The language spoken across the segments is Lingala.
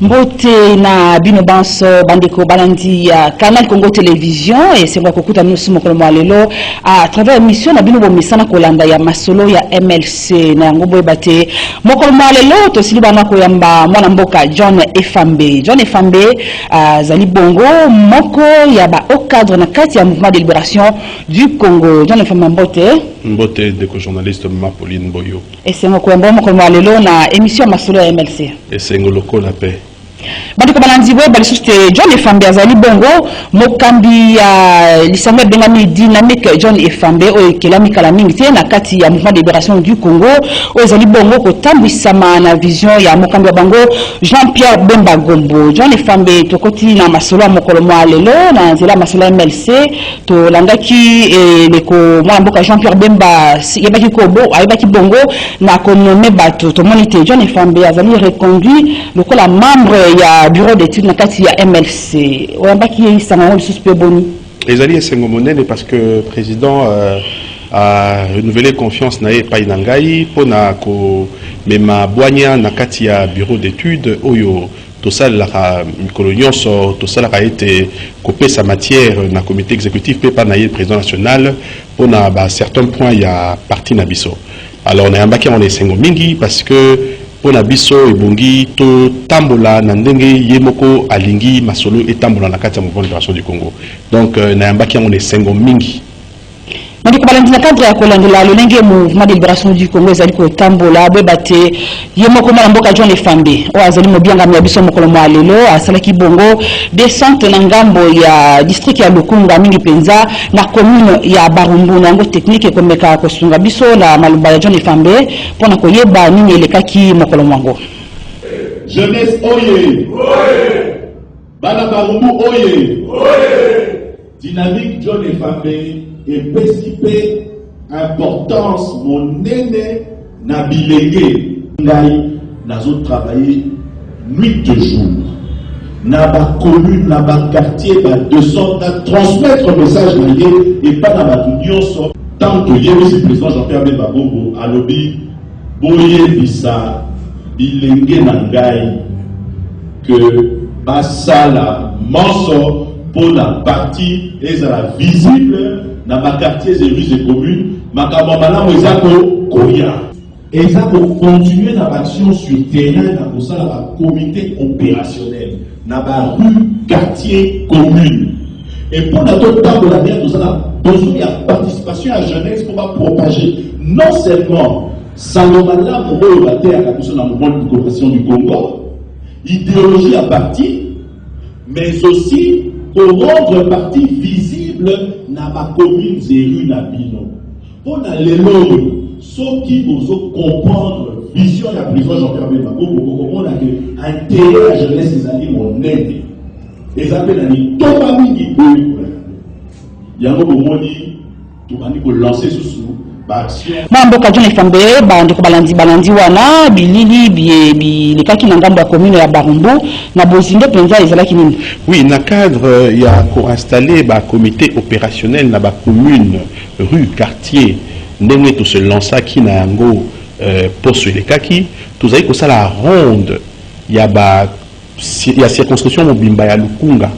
Mbote na bino banso bandeko balandi ya Canal Congo Télévision et c'est moi kokuta nusu mokolo lelo à travers émission na bino bomisana kolanda ya masolo ya MLC na ngobo ebate mokolo lelo to sili bana ko yamba mwana mboka John Efambe zali bongo moko ya ba au cadre na kati ya mouvement de libération du Congo. John Efambe Mbote de journaliste Pauline Boyo et c'est moi ko yamba mokolo lelo na émission masolo ya MLC et c'est ngoloko la paix. Bandiko balanziwe balisuste John Efambe azali bongo mokambi ya lisanga bengami dynamique John Efambe o ekelami kala mingi te na kati ya mouvement de libération du Congo o ezali bongo kotambwisama na vision ya mokambi bango Jean-Pierre Bemba Gombo. John Efambe tokoti na masolo mokolo lelo na nzela masolo MLC to landaki leko mwana mboka Jean-Pierre Bemba yebaki kobo ayebaki bongo na konome bato to monite John Efambe azali reconduit lokola membre ya bureau d'études na kati ya MLC oyambaki sango suspect boni ezali esengo monene parce que le président a renouvelé confiance na epai na ngai pona ko mema bwanya na kati ya bureau d'études oyo tosalaka mikolo nyonso tosalaka ete kopesa matière na comité exécutif pe pa na ye président national pona ba certains points ya parti na biso. Alors na yambaki on esengo mingi parce que pona biso ebongi to tambola na ndenge yemoko alingi masolo etambola na kati ya mouvement de libération du Congo. Donc na yambaki on esengo mingi. Mandi ko balandi na cadre ya kolandela lolenge mouvement de libération du Congo ezali ko tambola bebate yemoko mwana mboka John Efambe o azali mobianga ya biso mokolo lelo asalaki bongo descente na ngambo ya district ya Lukunga mingi penza na commune ya Barumbu na ngo technique komeka kosunga biso la maluba ya John Efambe pona koyeba nini elekaki mokolo mwango. Jeunesse oye bana Barumbu oye dynamique John Efambe et participer importance mon aîné na bilenge ngai nazo travailler nuit de jour na ba commune na ba quartier ba 200 na transmettre message na ye et pas na ba nyonso tant que yebisi président Jean-Pierre Bemba Gombo alobi boye bisa bilenge na ngai que basala monso pour la partie ezala visible dans ma quartier et rues et communes, ma kamamala ezako koya. Ezako continuer dans l'action sur terrain dans ça la comité opérationnel, dans la rue, quartier, commune. Et pour notre temps de la mer, nous avons besoin de participation à la jeunesse pour propager non seulement Salomala pour rebattre à la question de la mouvement de coopération du Congo, idéologie à partie, mais aussi pour rendre partie visible dans ma commune et rue Nabino. Pour les lois, ceux qui vont comprendre la vision de la présidence Jean-Pierre Bemba Gombo, pour comprendre que l'intérêt de la jeunesse, c'est d'aller mon aide. Et ça fait d'aller tout le monde qui peut. Il y a un moment dit, tout le monde peut lancer sous Mamboka John Efambe bandiko balandi wana bilili lekaki na ngambo ya commune ya Barumbu na bozindo penza ezalaki nini? Oui, na cadre il y a ko installé ba comité opérationnel na ba commune, rue, quartier ndenge to se lança ki na yango poste lekaki tozali ko sala ronde ya circonscription mobimba ya Lukunga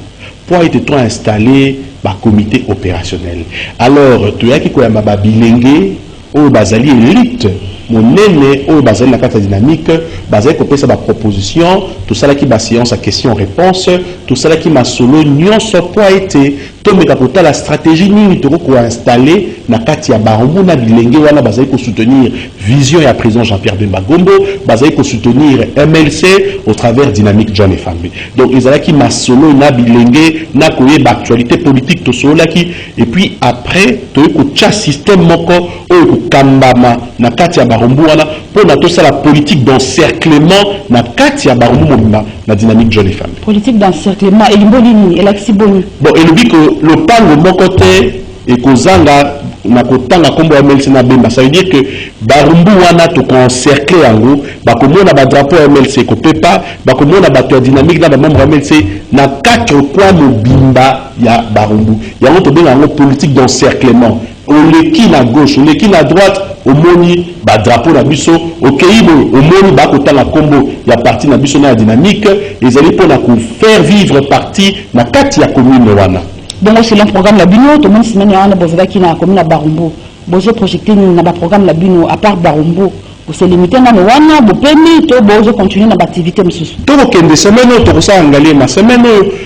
pour être trop installé ba comité opérationnel. Alors tu as qui ko ya ba bilenge o bazali élite monene o bazali na kata dynamique bazali ko pesa ba proposition tout ça là qui ba séance à question réponse tout ça là qui ma solo nyonso pour être tomeka kota la stratégie nini to ko installer na kati ya Barumbu na bilenge wana bazali ko soutenir vision ya président Jean-Pierre Bemba Gombo bazali ko soutenir MLC au travers dynamique John Efambe. Donc ils allaient qui ma solo na bilenge na koyeba actualité politique to solo qui et puis après to ko tcha système moko o ko kambama na kati ya Barumbu wana pour na to ça la politique d'encerclement na kati ya Barumbu mobimba na dynamique John Efambe. Politique d'encerclement et limboli elaxi boni. Bon et le but que le pango moko te et kozanga na kotanga kombo ya MLC na Bemba, ça veut dire que Barumbu wana to encercler yango bakomona ba drapeau MLC ko pepa bakomona ba to dynamique na ba membre MLC na 4 coins mobimba ya Barumbu yango to benga ngo politique d'encerclement on l'équine à gauche, on l'équine à droite, au moni, bah drapeau na biso, au Keibo, au moni, bah kota la combo, il y a parti na biso na dynamique, ils allaient pour faire vivre partie na kati ya commune wana. Donc c'est un programme la bino, tout le monde se met en boveda qui na commune à Barumbo. Bozo projeté na ba programme la bino à part Barumbo. Vous se limitez na wana, vous permis to bozo continuer na activité monsieur. Tout le semaine to ça engalé ma semaine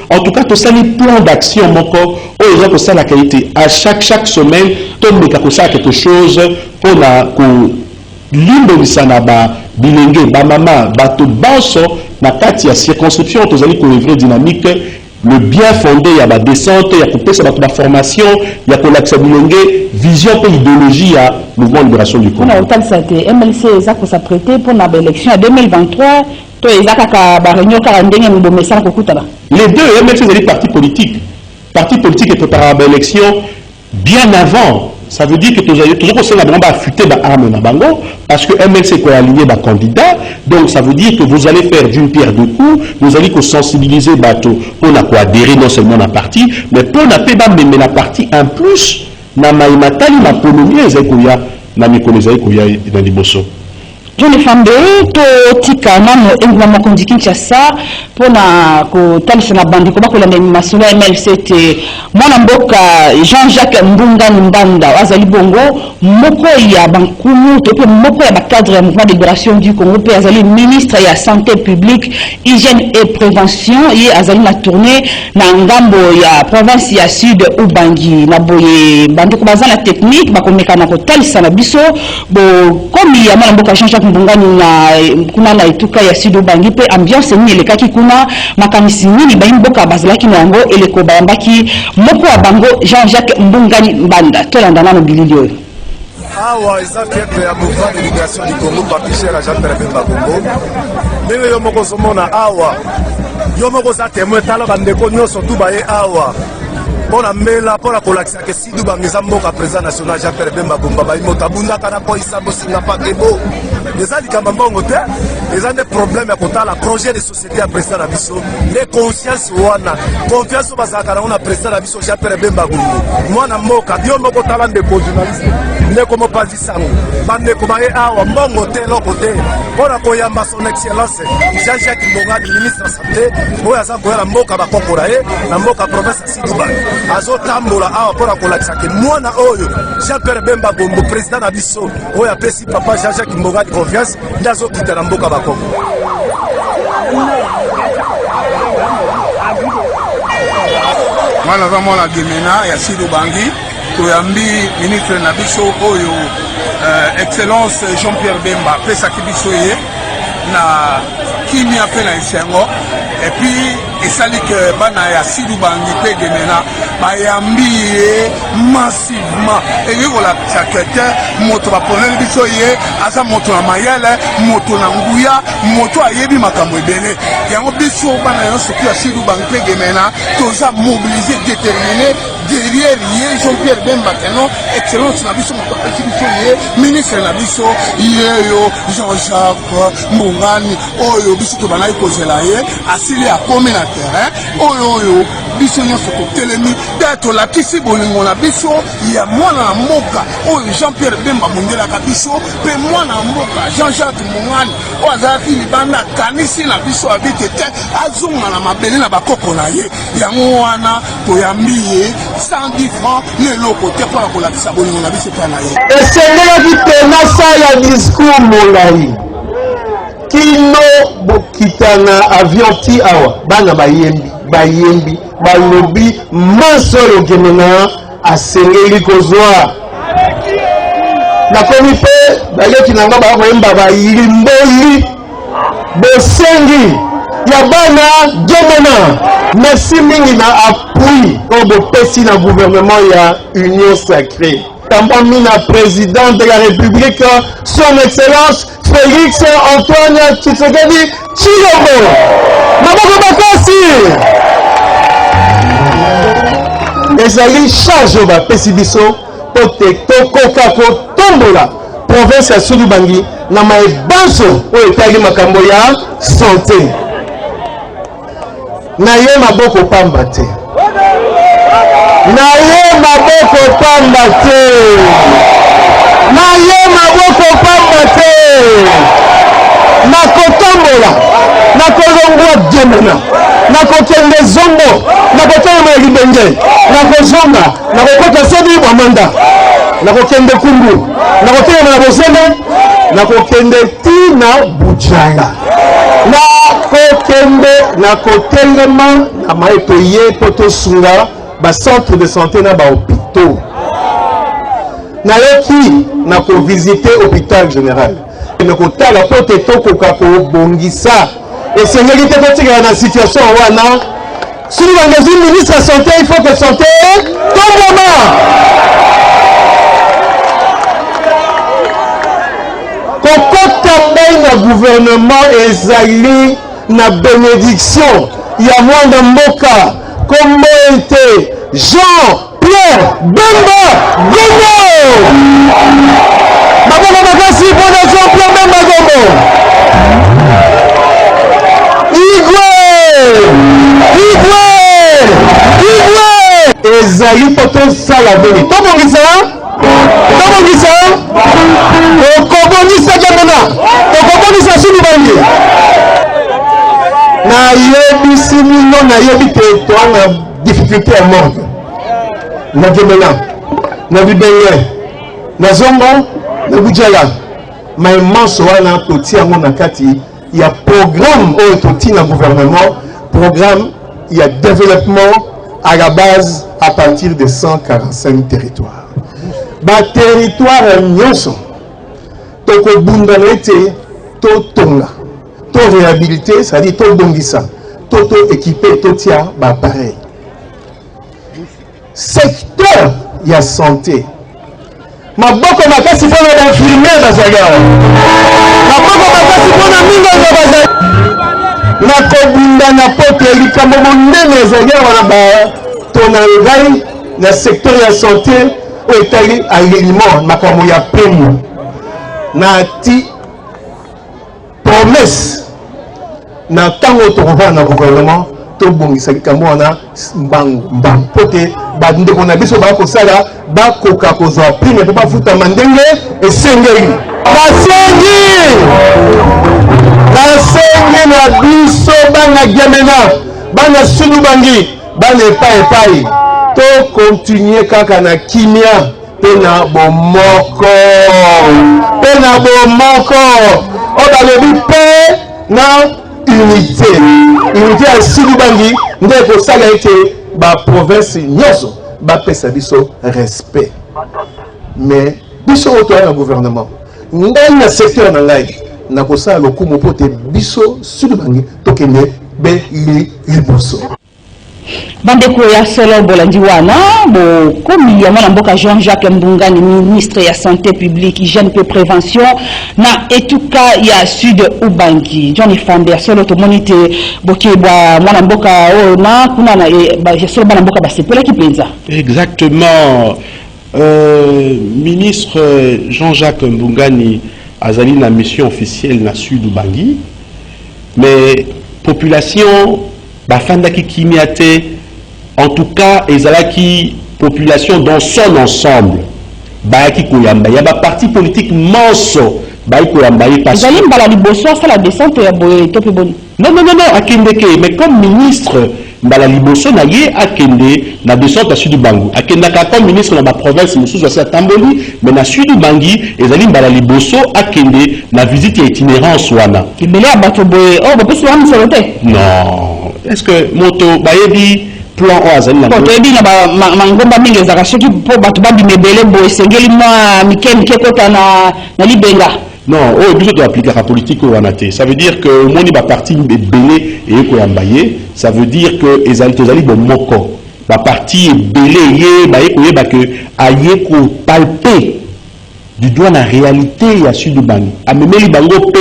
en tout cas to ça les plans d'action moko aux gens ça la qualité à chaque semaine to meka ko ça quelque chose pour la ko limbo sana ba bilenge ba mama ba to banso na kati ya circonscription to zali ko vrai dynamique le bien fondé, il y a la descente, il y a la formation, il y a l'accès vision et idéologie à mouvement de libération du Congo. On a autant ça MLC ça s'apprêter pour l'élection en 2023. Les deux MLC c'est des partis politiques. Parti politique est préparé à l'élection bien avant. Ça veut dire que toujours la bombe affûtée l'arme bango parce que MLC est aligné par candidat. Donc ça veut dire que vous allez faire d'une pierre deux coups, vous allez sensibiliser bateau pour adhérer non seulement à la partie, mais pour même la partie en plus na maimatali na polomie ezekoya na mikoleza ekoya na liboso. John Efambe to tika nano enguma mokondi Kinshasa pona ko talisa na bandi ko bakola na masolo MLC te mwana mboka Jean-Jacques Mbunga Mbanda azali bongo moko ya bankumu to pe moko ya cadre ya mouvement de libération du Congo pe azali ministre ya santé publique hygiène et prévention ye azali na tournée na ngambo ya province ya sud Ubangi na boye bandi ko bazala technique bakomeka na ko talisa na biso bo komi ya mwana mboka Jean-Jacques Mbungani na kuna na ituka ya Sido Bangi pe ambiance ni elekaki kuna makanisi nini ba mboka bazalaki na yango eleko bayambaki moko wa bango Jean-Jacques Mbungani Mbanda tolandana no bililio awa eza fièvre ya mouvement de libération du Congo parti cher à Jean-Pierre Bemba Congo ndenge yo moko somona awa yo moko za témoin tala bandeko nyonso tu baye awa pona mela pona kolakisa ke Sidu Bangeza mboka président national Jean-Pierre Bemba Gomba ba imota bunda kana ko isabo singa pakebo les likamba mbongo te les des problèmes à kotala projet de société à président na biso les conscience wana confiance bazaka na président na biso Jean-Pierre Bemba Gomba mwana mboka bio moko tala ndeko journaliste ndeko mopanzi sango bande ko baye awa mbongo te loko te pona koyamba son excellence Jean-Jacques Mbongani ministre santé oya za koyala mboka bakokora ye na mboka province Sidu Bangi azotambola awa pona kolakisa ke mwana oyo Jean-Pierre Bemba Gombo président na biso oyo apesi papa Jean-Jacques Mbongani confiance ndazo kita na mboka bakoko mwana za mwana gemena ya Sidu Bangi toyambi ministre na biso oyo excellence Jean-Pierre Bemba pesa kibiso ye na kimia pe na isengo et puis esali que bana ya Sidu Bangi pe gemena bayambi massivement et voilà chakete moto ba ponele biso ye asa moto na mayele moto na nguya moto ayebi makambo ebele yango biso bana yo soki ya Sidu Bangi pe gemena toza mobiliser déterminé derrière ye Jean-Pierre Bemba Keno excellence na biso moto apesi biso ye ministre na biso yeyo Jean-Jacques Mbongani oyo biso to banayi kozela ye asili akomi na terrain oyo biso nyonso totelemi te tolakisi bolingo na biso ya mwana na mboka oyo Jean-Pierre Bemba mondelaka biso mpe mwana na mboka Jean-Jacques Mbongani oyo azalaki libanda kanisi na biso abite te azonga na mabele na bakoko na ye yango wana toyambi ye 110 francs leloko te mpona kolakisa bolingo na biso mpe na ye esengelaki pena sa ya discours molai kino bokitana avion ti awa bana bayembi balobi maso oyo gemena asengeli kozwa nakomi mpe bayeki na nga bakoyemba bayili mboli bosengi ya bana gemena merci mingi na appui oyo bopesi na gouvernement ya union sacrée tambami na président de la république son excellence Félix Antoine Tshisekedi Tshilombo maboko bakasi ezali charge oyo bapesi biso po te tokoka kotombola province ya Sidu Bangi na maebanso oyo etali makambo ya santé na ye maboko pamba te na ye maboko pamba te, na ye maboko pamba te, na kotombola, na kolongwa Diemena, na kokende zongo, na kotelema libenge, na kozonga, na kokota sedi bamanda, na kokende kundu, na kotelema na bozeme, na kokende tina bujanga, na kokende na kotelema na maeto ye poto sunga ba centre de santé na ba hôpitaux. Na yoki na ko visiter hôpital général. Na kotala pote toko ka ko bongisa. Et c'est mérité de tirer dans situation wana. Si vous avez un ministre de la santé, il faut que santé tombe. Le gouvernement ezali na bénédiction il y a moins de moka comme était Jean-Pierre Bemba Gombo Maboko makasi pour Jean-Pierre Bemba Gombo Igwe ezali poto sala boni tobongisa okobonisa jamona okobonisa sulubangi na yebisi mino na yebi te toanga difficulté ya monde na jamona na bibenge na zongo na bujala maimanso wana totia yango na kati ya programme oyo toti na gouvernement programme ya développement à la base à partir de 145 territoires. Ba territoire nyonso toko bunda nete to tonga to réhabiliter c'est-à-dire to bongisa to équiper to tia ba pareil secteur ya santé maboko makasi pona ba infirmier bazaliao maboko makasi pona mingo bazali na ko bunda na poto likambo monene ezaliao na ba tona ngai na secteur ya santé etali aliment makambo ya pemu na ti promesse na tango tokova na gouvernement tobongisa likambo wana mbang pote bandeko na biso bakosala bakoka kozwa prime mpe bafutama ndenge esengeli basengi na biso bana gemena bana sulubangi bana epai to continuer kaka na kimia pena bomoko o balobi pe na unité ya sulubangi nde kosala ete ba province nyonso bapesa biso respect mais biso oyo toya na gouvernement ngai na secteur na ngai na kosala lokumu po te biso sulubangi tokende be liboso bandeko ya solo bolandi wana bo komi ya mwana mboka Jean-Jacques Mbungani ministre ya santé publique hygiène pe prévention na etuka ya sud Ubangi John Ifambe ya solo to monite boke bwa mwana mboka na kuna na ya solo mwana mboka basepela kipenza exactement ministre Jean-Jacques Mbungani azali na mission officielle na sud Ubangi mais population bafandaki kimiate en tout cas ezalaki population dans son ensemble bayaki koyamba ya ba parti politique manso bayi koyamba ye parce que mbala liboso la descente ya boye tope boni non akendeke mais comme ministre mbala liboso na ye akende na descente à sud Bangu akendaka comme ministre na ba province mosusu asa tamboli mais na sud Bangi ezali mbala liboso akende na visite ya itinérance wana ibele abato boye ba pesi wana solote non est-ce que moto bayebi plan o azali na moto yebi na mangomba mingi ezaka soki po bato babimebele boye esengeli mwa mike kota na libenga non oyo biso toaplikaka politique oyo wana te ça veut dire que omoni baparti ebele eyekoyamba ye ça veut dire que tozali bomoko baparti ebele ye bayekoyeba ke aye kopalpe du doigt na réalité ya sud Ubangi amemeli bango mpe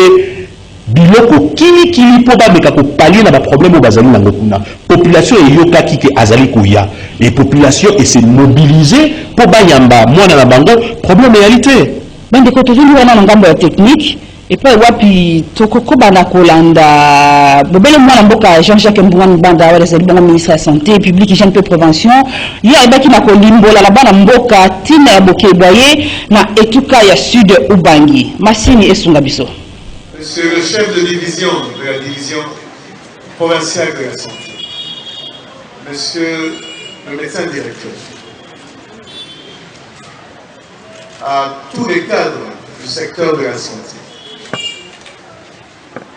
biloko kili po bameka kopalye na baproblème oyo bazali nango kuna population eyokaki ke azali koya et population ese mobiliser po banyamba mwana na bango problème réalité bandeko tozali wana na ngambo ya technique Et puis wapi tokoko bana kolanda bobele mwana mboka Jean-Jacques Mbouane Banda wala c'est bon ministre de la santé publique hygiène et prévention ya ibaki na kolimbola la bana mboka tina ya bokeboye na etuka ya sud Ubangi Masini esunga biso. Monsieur le chef de division de la division provinciale de la santé, monsieur le médecin directeur, à tous les cadres du secteur de la santé,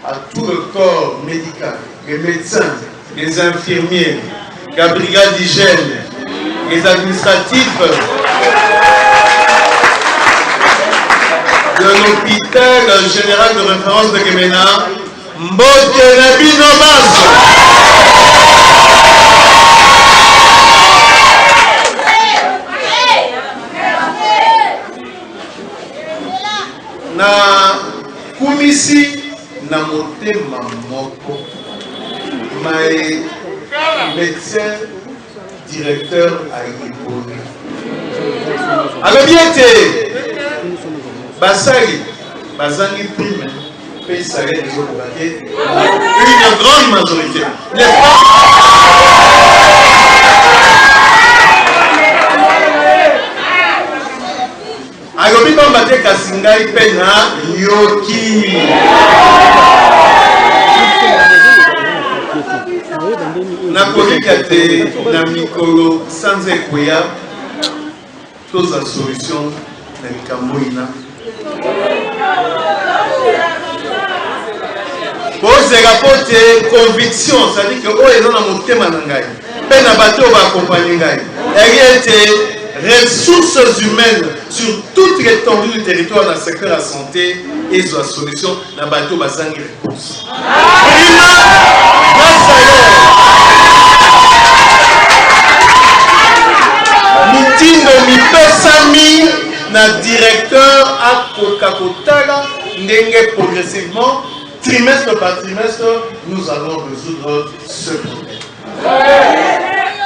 à tout le corps médical, les médecins, les infirmiers, la brigade d'hygiène, les administratifs de l'hôpital général de référence de Gemena, Mbote Nabino Basso. Na kumisi na motema moko mai médecin directeur à Iboni. Alors bien été basali bazangi prime paye salaire des autres paquets une grande majorité n'est-ce pas? Alors bien bate kasingai pena yoki na kolikate na mikolo sans ekoya tous la solution na likamboina pose rapote conviction, c'est-à-dire que oh ils ont un motema na ngai pe na bato ba accompagner ngai ressources humaines sur toute l'étendue du territoire dans le secteur de la santé et sur la solution na bato bazangi réponse prima grâce à mitindo mipesami na directeur à Coca-Cola ndenge progressivement trimestre par trimestre nous allons résoudre ce problème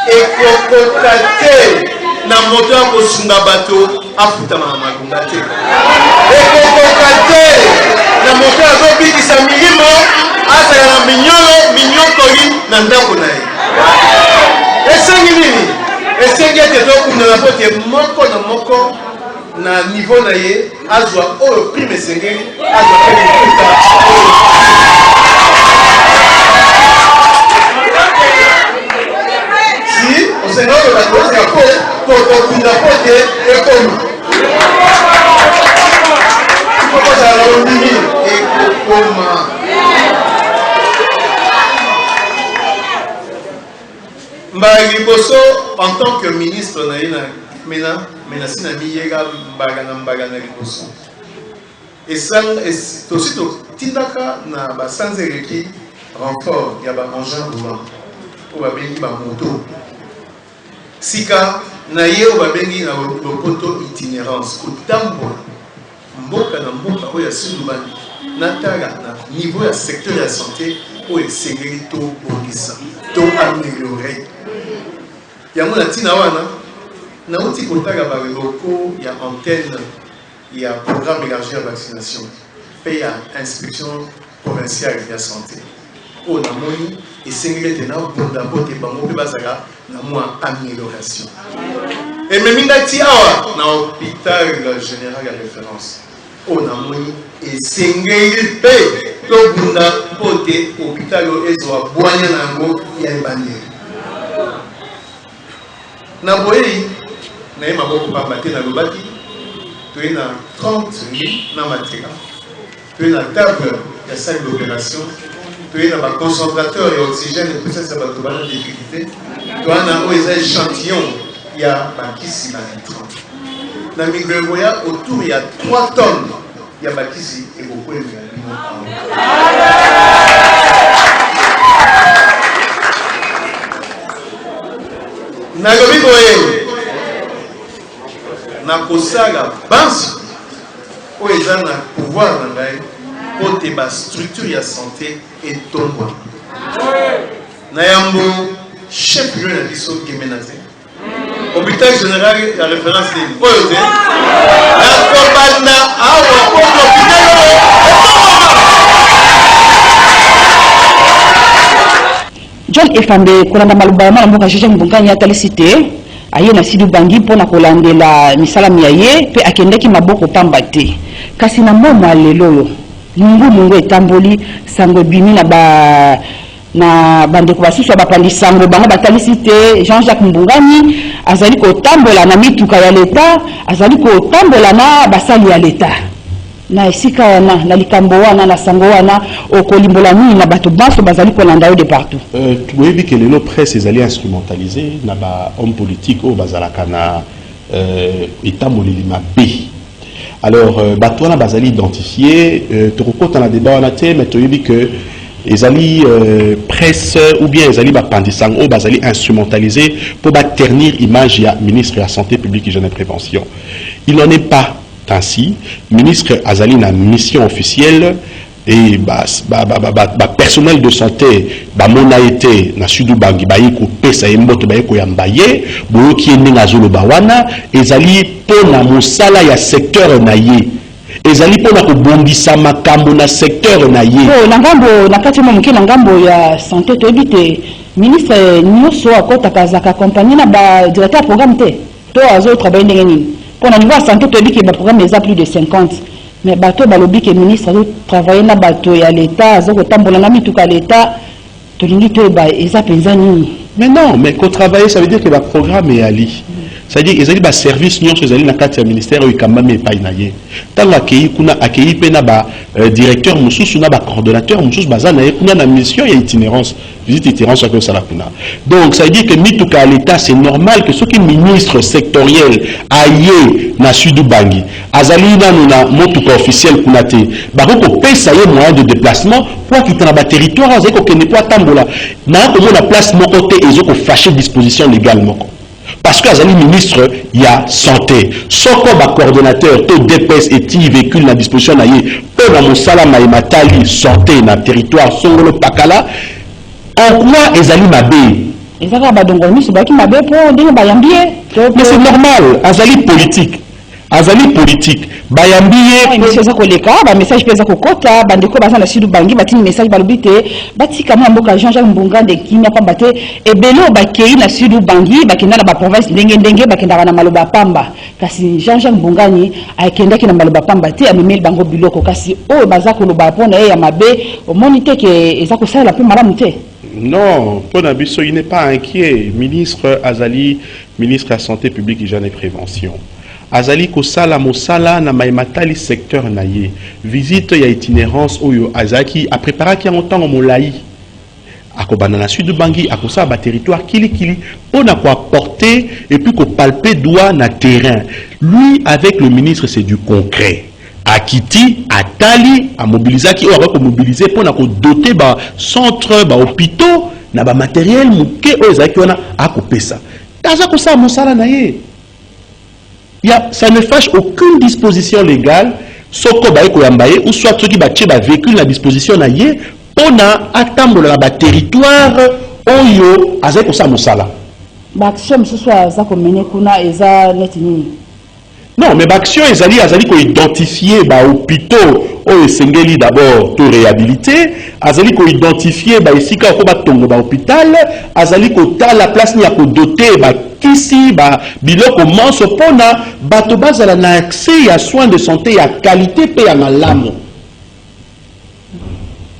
et Coca-Cola na moteur ko sunga bato afuta mama ngate et Coca-Cola na moteur zo bikisa milimo asa ya minyokoli na ndako naye esengi nini esengi ete tokumna na pote moko na moko na niveau na ye azwa oyo prime esengeli azwa pe likuta si osenga oyo batozeka po kokunda pote ekoma kokozala ondimi ekokoma mbala liboso en tant que ministre na ye na menasi na miyega mbaga na liboso tosi totindaka na basanza eleki renfort ya baengin roulant oyo babengi bamoto sika na ye oyo babengi na lopoto itinérance kotambola mboka na mboka oyo ya Sud-Ubangi natala na niveau ya secteur ya santé oyo esengeli tobongisa to améliorer yango na ntina wana nauti kotala baloko ya antenne ya programme élargi ya vaccination mpe ya inspection provinciale ya santé oyo namoni esengeli ete nabonda mpo te bango mpe bazala na mwa amélioration ememi ndati awa na hôpital général ya référence oyo namoni esengeli mpe tobunda mpo te hôpital oyo ezwa bwanya na yango ya ebandeli na boyei na ye maboko pamba te nalobaki toye na 30 lits na matela toye na table ya salle d'opération toye na baconcentrateur ya oxygène epesisa bato bana difficulté towana oyo eza échantillon ya bakisi na nitrant na migrengo ya autour ya 3 tonnes ya bakisi ekokwemela bino nalobi boye nakosala bansi oyo eza na pouvoir na ngai po te bastructure ya santé etongwa na yambo chef lieu na biso Gemena te hôpital général ya référence te oyo te nakobanda awa po hôpital oyo John Efambe kolanda maluba na mboka Jean Mbungani atali cité aye na Sidou Bangi pona kolandela misala miaye pe akendeki maboko pamba te kasi na momo lelo mungu etamboli sango bimi na bandeko basusu bapandi sango bango batali cité Jean-Jacques Mbungani azali ko tambola na mituka ya leta azali ko tambola na basali ya leta na esika wana na likambo wana na sango wana okolimbola nini na bato baso bazali kolanda de partout. Tu vois que les presse ezali instrumentalisé na ba homme politique au bazalaka na état molelima B. Alors bato wana bazali identifié tu recompte na débat wana te mais tu vois que ezali presse ou bien ezali ba pandisang au bazali instrumentalisé pour ternir image ya ministre de la santé publique et hygiène et prévention. Il n'en est pas ainsi, ministre Azali na mission officielle et personnel de santé mona été na Sidou Bangi ko pesa mboto ko yambaye boyo ki ndinga zolo bawana ezali pona mosala ya secteur na ye ezali pona ko bondisa makambo na secteur na ye na ngambo na kati mo mukina ngambo ya santé to ebite ministre nyoso akota kazaka compagnie na ba directeur programme te to azo travailler ndenge nini. Pour la niveau santé, tu dis que le programme est à plus de 50. Mais bateau balobi que ministre a travaillé na bateau ya l'État, zo tambola na mituka l'État, tu dis que ils appellent nini. Mais non, mais qu'on travaille, ça veut dire que le programme est ali. C'est-à-dire qu'ils ont des services nyonso ezali na kati ya ministère oyo kamame epai na ye. Tant accueilli kuna accueilli pe na ba directeur mususu na ba coordonnateur mususu baza na ye kuna na mission ya itinérance, visite itinérance à ça la kuna. Donc ça veut dire que mituka l'État c'est normal que ceux qui ministre sectoriel aye na Sidou Bangi azali na motuka officiel kuna te ba ko pesa ye moyen de déplacement pour quitter na ba territoire azali ko kende pour tambola na ko na place moko te ezo ko fâcher disposition légale moko. Parce que les ministre il y a santé. Soko ba coordonnateur to DPS et ti véhicule na disposition na ye pour na mosala matali santé na territoire songolo pakala en quoi ezali mabe. Ezaka ba dongoni so ba ki mabe pour ndenge ba yambie. Mais c'est normal, azali politique. Azali politique. Bayambiye message ko leka ba message pesa ko kota bandeko baza na Sidou Bangi batini message balobite batika mo mboka Jean-Jacques Mbungani de kimia pamba te ebelo bakei na Sidou Bangi bakenda na ba province ndenge bakenda na maloba pamba kasi Jean-Jacques Mbungani akendaki na maloba pamba te amemeli bango biloko kasi o baza ko loba pona ya mabe o monite ke ezako sala pe malamu te. Non, pour Nabiso, il n'est pas inquiet. Ministre Azali, ministre de la Santé publique, hygiène et prévention. Azali kosala mosala na maimatali secteur na ye visite ya itinérance oyo azaki a préparé ki en temps molai akobana na Sidou Bangi akosa ba territoire kili on a quoi apporter et puis ko palper doigt na terrain lui avec le ministre c'est du concret akiti atali a mobiliser ki on va mobiliser pour na ko doter ba centre ba hôpitaux na ba matériel muke oyo azaki wana akopesa taza kosa mosala na ye. Ça ne fâche aucune disposition légale, soko bae ko yambaye ou soit ceux qui battent ba véhicule la disposition na ye pona atambola la territoire oyo azeko sa musala. Ba action ce soit za ko mener kuna eza net nini. Non, mais l'action azali ko identifier ba hôpitaux oyo sengeli d'abord to réhabiliter, azali ko identifier ba isika ko ba tongo ba hôpital, azali ko ta la place ni ya ko doter ba kisi ba biloko manso pona bato bazala na accès à soins de santé ya qualité pe ya malamu.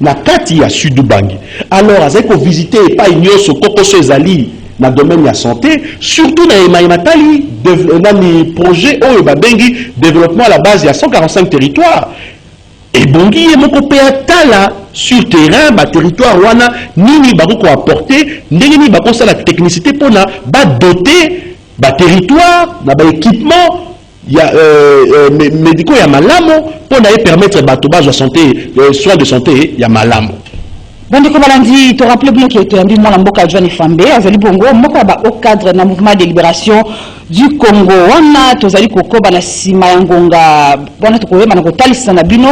Na kati ya Sidou Bangi. Alors azali ko visiter pa nyoso kokoso ezali na domaine de la santé, surtout dans les matali, dans les projets où il développement à la base, il y a 145 territoires. Et Bongi et Moko Péatala sur terrain, bah territoire wana, nini bako apporter, nini bako sa la technicité pour na ba doter ba territoire, na ba équipement, il y a médicaux, il y a malamo pour na permettre ba to base de santé, soins de santé, il y a malamo. Bandeko Balandi, tu rappelles bien que tu as dit moi la mboka John Efambe, azali bongo moko ba au cadre na mouvement de libération du Congo. Wana tozali kokoba na sima ya ngonga wana tokoyeba na kotalisa na bino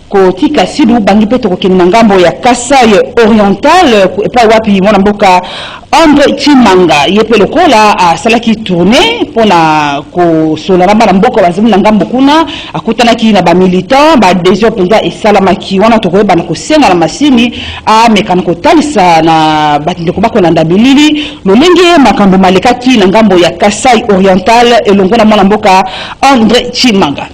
kotika sidu bangi pe tokokende na ngambo ya Kasai Oriental epa wapi mwana mboka André Chimanga yepe lokola asalaki tournée pona kosola na bana mboka bazimi na ngambo kuna akutanaki na ba militant ba adhésion penza esalamaki wana tokoyeba na kosenga na masini amekana kotalisa na batindeko bakolanda bilili lolenge makambo malekaki na ngambo ya Kasai Oriental elongo na mwana mboka André Chimanga.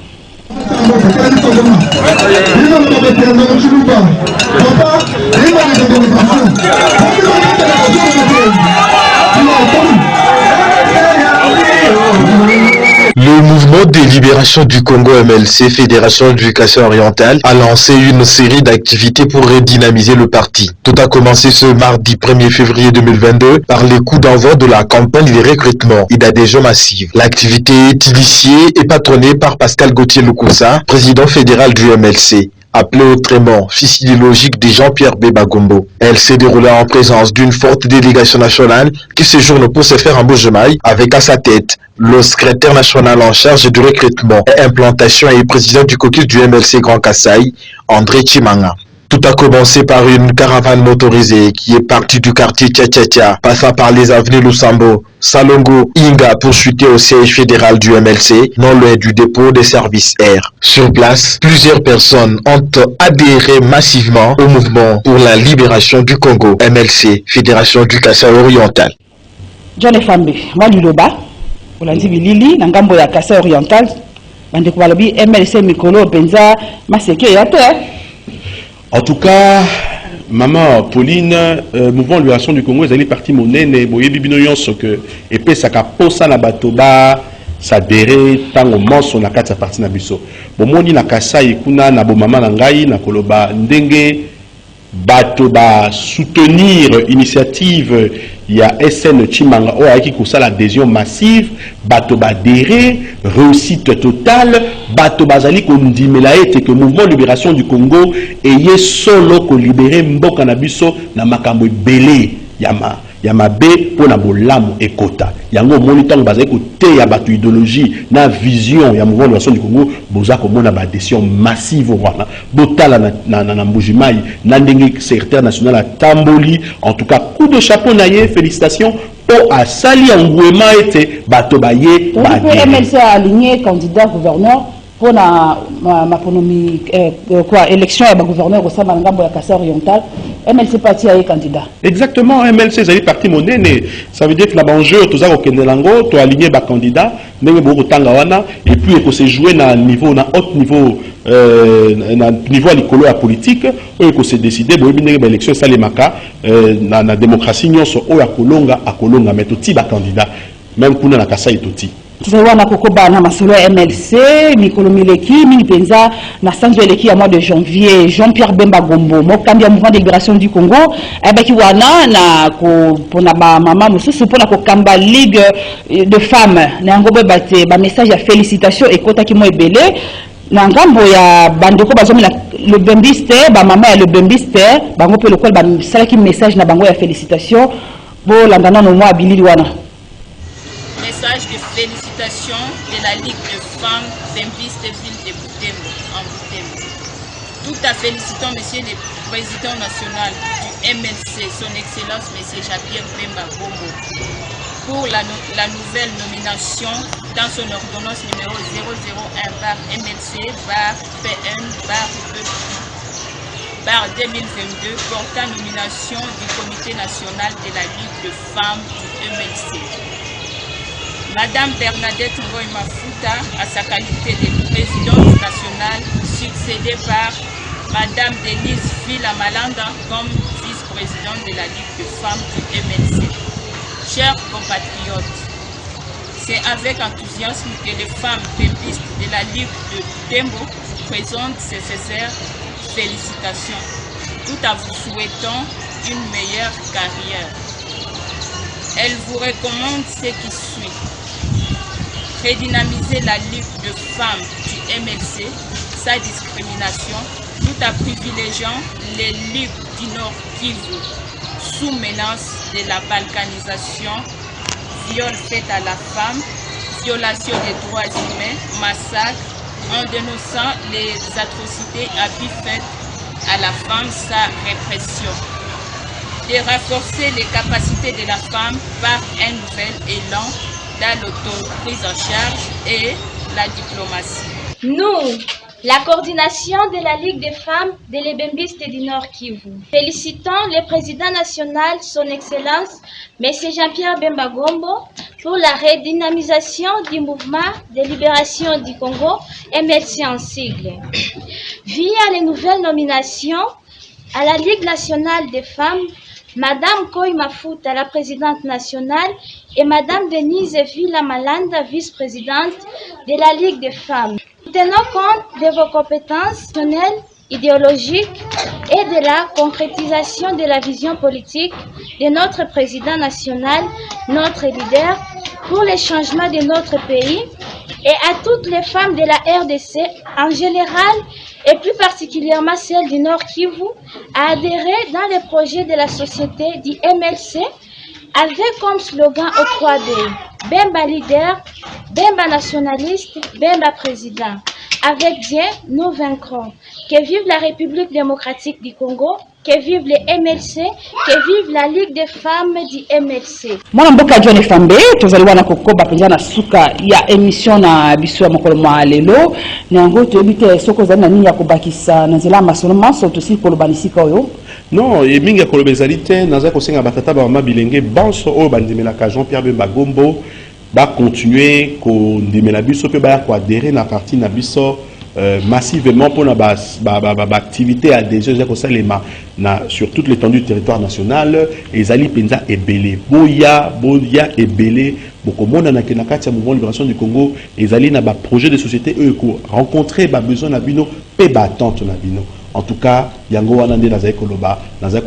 Le mouvement de libération du Congo MLC, Fédération d'éducation orientale, a lancé une série d'activités pour redynamiser le parti. Tout a commencé ce mardi 1er février 2022 par les coups d'envoi de la campagne de recrutement et d'adhésion massive. L'activité est initiée et patronnée par Pascal Gauthier Lukusa, président fédéral du MLC. Appelé autrement fils idéologique de Jean-Pierre Bemba-Gombo. Elle s'est déroulée en présence d'une forte délégation nationale qui séjourne pour se faire un beau jemaille avec à sa tête le secrétaire national en charge du recrutement et implantation et président du caucus du MLC Grand Kasaï, André Chimanga. Tout a commencé par une caravane motorisée qui est partie du quartier Tchatchatia, passant par les avenues Lusambo, Salongo, Inga pour chuter au siège fédéral du MLC, non loin du dépôt des services air. Sur place, plusieurs personnes ont adhéré massivement au mouvement pour la libération du Congo, MLC, Fédération du Kasaï Oriental. John Efambe, moi Liloba, Olandi Bilili, Nangambo ya Kasaï Oriental, Bandeko Balobi, MLC Mikolo, Benza, Maseke Yate. En tout cas, maman Pauline, mouvement libération du Congo, ils allaient partir monnaie, boye bibino yonso que épée saka posa na batoba, sa déré tant au monstre na kati sa partie na biso. Bon moni na Kasai kuna na bo maman na ngai na koloba ndenge batoba soutenir initiative ya SN Chimanga o aki ko sala adhésion massive batoba adhérer réussite totale batoba zali ko ndimela ete que mouvement libération du Congo eye solo ko libérer mboka na biso na makambo belé yama be pona bolamu ekota yango moni tango bazali ko te ya batu idéologie na vision ya mouvement libération du Congo boza ko mona ba adhésion massive wana botala na mbujimai na ndenge secrétaire national à Tamboli en tout cas coup de chapeau naie félicitations pour à sali ngouema ete bato baye ba MLC a aligné candidat gouverneur pour ma élection et gouverneur au sein de la Kasai Oriental. MLC parti à candidat. Exactement, MLC c'est parti monnaie. Ça veut dire que la banjeur tous a Kenelango, tu aligné ba candidat, et puis il faut se jouer na niveau na haut niveau niveau à l'école à politique, il faut se décider bon une élection ça les maka na démocratie nyonso o ya kolonga mais tout ba candidat même kuna na Kasai toti. Tuzawana kokoba na masolo ya MLC mikolo mileki mingi penza na sanzo eleki ya mois de janvier Jean-Pierre Bemba-Gombo mokambi ya mouvement de libération du Congo abaki wana na ko pona ba mama mususu pona ko kamba ligue de femmes na ngobe bate ba message ya félicitations ekota ki mo ebele na ngambo ya bandeko bazomi na le bembiste ba mama ya le bembiste bango pe lokol ba salaki message na bango ya félicitations bo landana no mo abilili wana. Message de félicitations de la Ligue de femmes Bembiste ville de Butembo, en Butembo. Tout à félicitant Monsieur le Président national du MLC, son Excellence Monsieur Jean-Pierre Bemba-Gombo, pour la nouvelle nomination dans son ordonnance numéro 001 bar MLC bar PN bar 2022 portant nomination du Comité national de la Ligue de femmes du MLC. Madame Bernadette Ngoï Mafuta, à sa qualité de présidente nationale, succédée par Madame Denise Villa Malanda comme vice-présidente de la Ligue de femmes du MLC. Chers compatriotes, c'est avec enthousiasme que les femmes bembistes de la Ligue de Butembo vous présentent ces sincères félicitations, tout en vous souhaitant une meilleure carrière. Elles vous recommandent ce qui suit. Redynamiser la Ligue de femmes du MLC, sa discrimination, tout en privilégiant les ligues du Nord Kivu, sous menace de la balkanisation, viol fait à la femme, violation des droits humains, massacres, en dénonçant les atrocités abies faites à la femme, sa répression. De renforcer les capacités de la femme par un nouvel élan dans l'autoprise en charge et la diplomatie. Nous, la coordination de la Ligue des femmes de l'Ebembiste du Nord Kivu, félicitons le président national, son Excellence, M. Jean-Pierre Bemba Gombo, pour la redynamisation du mouvement de libération du Congo, MLC en sigle. Via les nouvelles nominations à la Ligue nationale des femmes, Madame Koy Mafuta, la présidente nationale, et Madame Denise Villa Malanda, vice-présidente de la Ligue des femmes. Tenons compte de vos compétences personnelles, idéologiques et de la concrétisation de la vision politique de notre président national, notre leader, pour les changements de notre pays et à toutes les femmes de la RDC en général et plus particulièrement celles du Nord Kivu à adhérer dans les projets de la société du MLC avec comme slogan au 3D Bemba leader, Bemba nationaliste, Bemba président. Avec Dieu, nous vaincrons. Que vive la République démocratique du Congo, que vive le MLC, que vive la Ligue des femmes du MLC. Mwana mboka John Fambe, tozaliwa na kokoba penza na suka ya émission na biso ya mokolo mwa lelo. Nyango toyebite soko zali na nini ya kobakisa na nzela masono maso tosi kolobanisika oyo. Non, et mingi koloba ezali te naza kosenga batata ba mama bilenge banso oyo bandimelaka Jean-Pierre Bemba Gombo ba continuer ko ndimela biso pe ba ko adhérer na parti na biso massivement pour na ba activité adhésion za ko salema na sur toute l'étendue du territoire national ezali penza ebele boya ebele bokomona na kati ya mouvement libération du Congo ezali na ba projet de société eux ko rencontrer ba besoin na bino pe ba attente na bino. En tout cas, yango wana nde nazali koloba nazali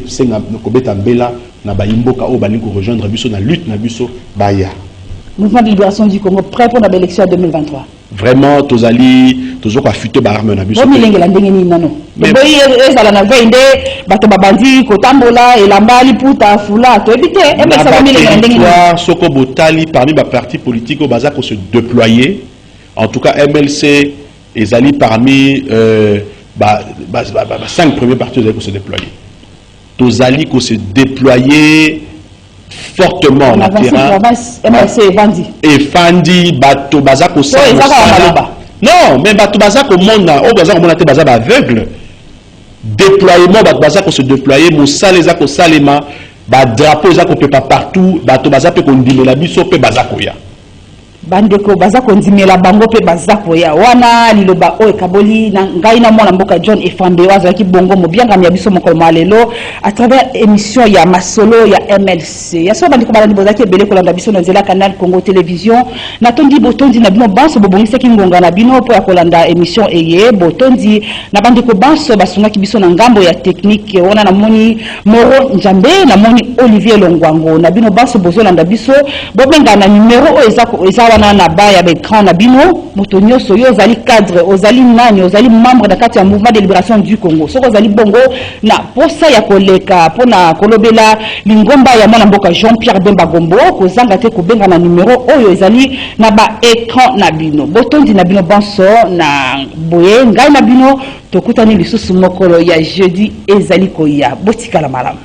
kosenga kobeta mbela na bayimboka oyo balingi rejoindre biso na lutte na biso baya. Mouvement de libération du Congo prêt pour l'élection 2023. Vraiment tozali toujours affûter ba arme na biso. Bomi lengela ndenge nini nano. Boyi ezala na veinde bato babandi kotambola elamba liputa fula to ebite ebe sa bomi lengela ndenge nini. Soko botali parmi ba partis politiques au baza ko se déployer. En tout cas MLC ezali parmi 5 premiers partis qui se déployer. Tozali qui se déployer fortement na terrain. MLC Vandi. Et Fandi bato bazako non, mais bato bazako mona, o bazako mona te bazako aveugle. Déploiement bato bazako se déployer, mosala ezako salema, ba drapeau ezako pe partout, bato bazako ko ndimela biso pe bazako ya. Bandeko bazako ndimela bango pe bazako ya wana liloba o ekaboli na ngai na mwana mboka John Efambe wazaki bongo mobianga ya biso mokolo malelo à travers émission ya masolo ya MLC ya so bandeko balandi bozaki ebele kolanda biso na nzela canal Congo télévision na tondi botondi na bino banso bobongisa kingonga na bino po ya kolanda émission eye botondi na bandeko banso basungaki biso na ngambo ya technique wana na moni Moro Njambe na moni Olivier Longwango na bino banso bozolanda biso bobenga na numéro o ezaka na baya l'écran na bino motonyo soyo ozali cadre ozali nani ozali membre de kati ya mouvement de libération du Congo soko ozali bongo na posa ya koleka pona kolobela lingomba ya mwana mboka Jean-Pierre Bemba Gombo kozanga te kobenga na numéro oyo ezali na ba écran na bino botondi na bino banso na boye ngai na bino tokutani lisusu mokolo ya jeudi ezali koya botikala malamu.